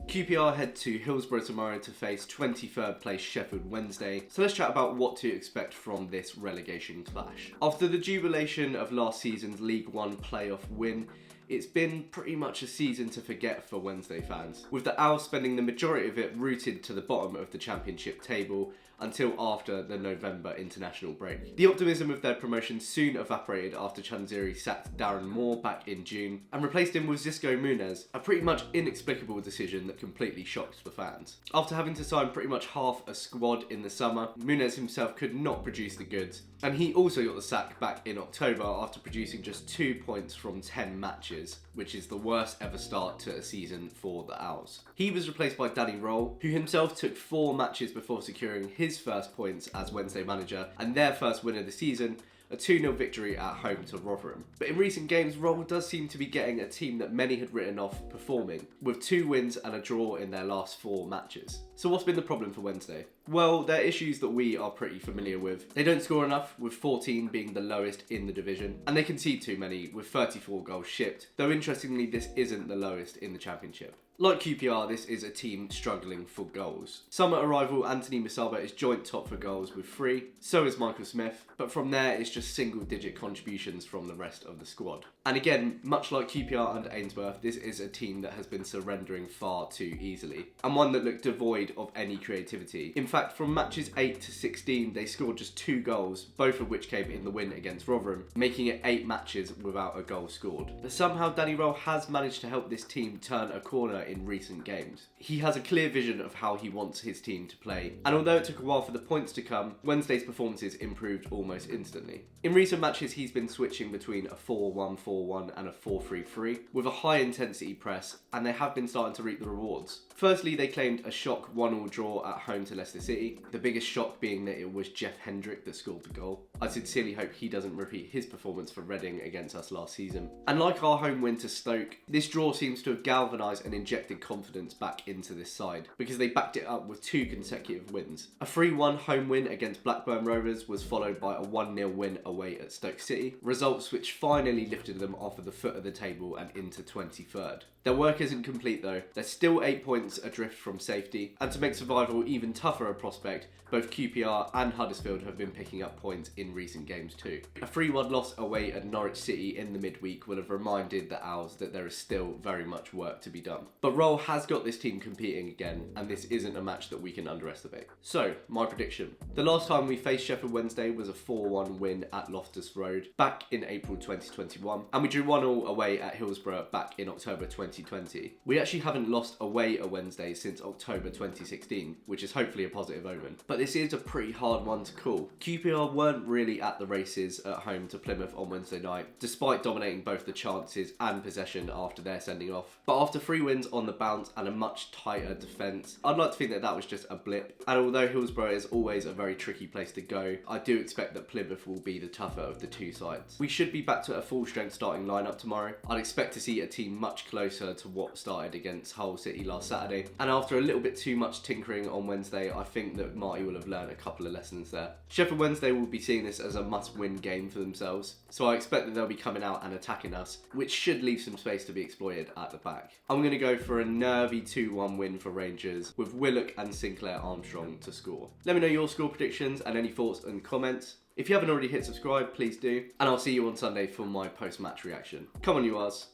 QPR head to Hillsborough tomorrow to face 23rd place Sheffield Wednesday, so let's chat about what to expect from this relegation clash. After the jubilation of last season's League One playoff win, it's been pretty much a season to forget for Wednesday fans, with the Owls spending the majority of it rooted to the bottom of the championship table until after the November international break. The optimism of their promotion soon evaporated after Chanziri sacked Darren Moore back in June and replaced him with Xisco Muniz, a pretty much inexplicable decision that completely shocked the fans. After having to sign pretty much half a squad in the summer, Muniz himself could not produce the goods, and he also got the sack back in October after producing just 2 points from 10 matches, which is the worst ever start to a season for the Owls. He was replaced by Danny Roll, who himself took 4 matches before securing his first points as Wednesday manager and their first win of the season, a 2-0 victory at home to Rotherham. But in recent games, Roll does seem to be getting a team that many had written off performing, with 2 wins and a draw in their last 4 matches. So what's been the problem for Wednesday? Well, they're issues that we are pretty familiar with. They don't score enough, with 14 being the lowest in the division, and they concede too many, with 34 goals shipped, though interestingly this isn't the lowest in the championship. Like QPR, this is a team struggling for goals. Summer arrival Anthony Misaba is joint top for goals with 3, so is Michael Smith, but from there it's just single-digit contributions from the rest of the squad. And again, much like QPR under Ainsworth, this is a team that has been surrendering far too easily, and one that looked devoid of any creativity. In fact, from matches 8 to 16, they scored just 2 goals, both of which came in the win against Rotherham, making it 8 matches without a goal scored. But somehow Danny Roll has managed to help this team turn a corner in recent games. He has a clear vision of how he wants his team to play, and although it took a while for the points to come, Wednesday's performances improved almost instantly. In recent matches, he's been switching between a 4-1-4-1 and a 4-3-3 with a high intensity press, and they have been starting to reap the rewards. Firstly, they claimed a shock 1-1 draw at home to Leicester City, the biggest shock being that it was Jeff Hendrick that scored the goal. I sincerely hope he doesn't repeat his performance for Reading against us last season. And like our home win to Stoke, this draw seems to have galvanised and injected confidence back into this side, because they backed it up with 2 consecutive wins. A 3-1 home win against Blackburn Rovers was followed by a 1-0 win away at Stoke City, results which finally lifted them off of the foot of the table and into 23rd. Their work isn't complete though. They're still 8 points adrift from safety, and to make survival even tougher a prospect, both QPR and Huddersfield have been picking up points in recent games too. A 3-1 loss away at Norwich City in the midweek will have reminded the Owls that there is still very much work to be done. But Roll has got this team competing again, and this isn't a match that we can underestimate. So, my prediction. The last time we faced Sheffield Wednesday was a 4-1 win at Loftus Road back in April 2021, and we drew 1-1 away at Hillsborough back in October 2020. We actually haven't lost away a Wednesday since October 2016, which is hopefully a positive omen. But this is a pretty hard one to call. QPR weren't really at the races at home to Plymouth on Wednesday night, despite dominating both the chances and possession after their sending off. But after 3 wins on the bounce and a much tighter defence, I'd like to think that that was just a blip. And although Hillsborough is always a very tricky place to go, I do expect that Plymouth will be the tougher of the 2 sides. We should be back to a full strength starting lineup tomorrow. I'd expect to see a team much closer to what started against Hull City last Saturday. And after a little bit too much tinkering on Wednesday, I think that Marty will have learned a couple of lessons there. Sheffield Wednesday will be seeing this as a must-win game for themselves, so I expect that they'll be coming out and attacking us, which should leave some space to be exploited at the back. I'm going to go for a nervy 2-1 win for Rangers, with Willock and Sinclair Armstrong to score. Let me know your score predictions and any thoughts and comments. If you haven't already hit subscribe, please do, and I'll see you on Sunday for my post-match reaction. Come on, you Rs.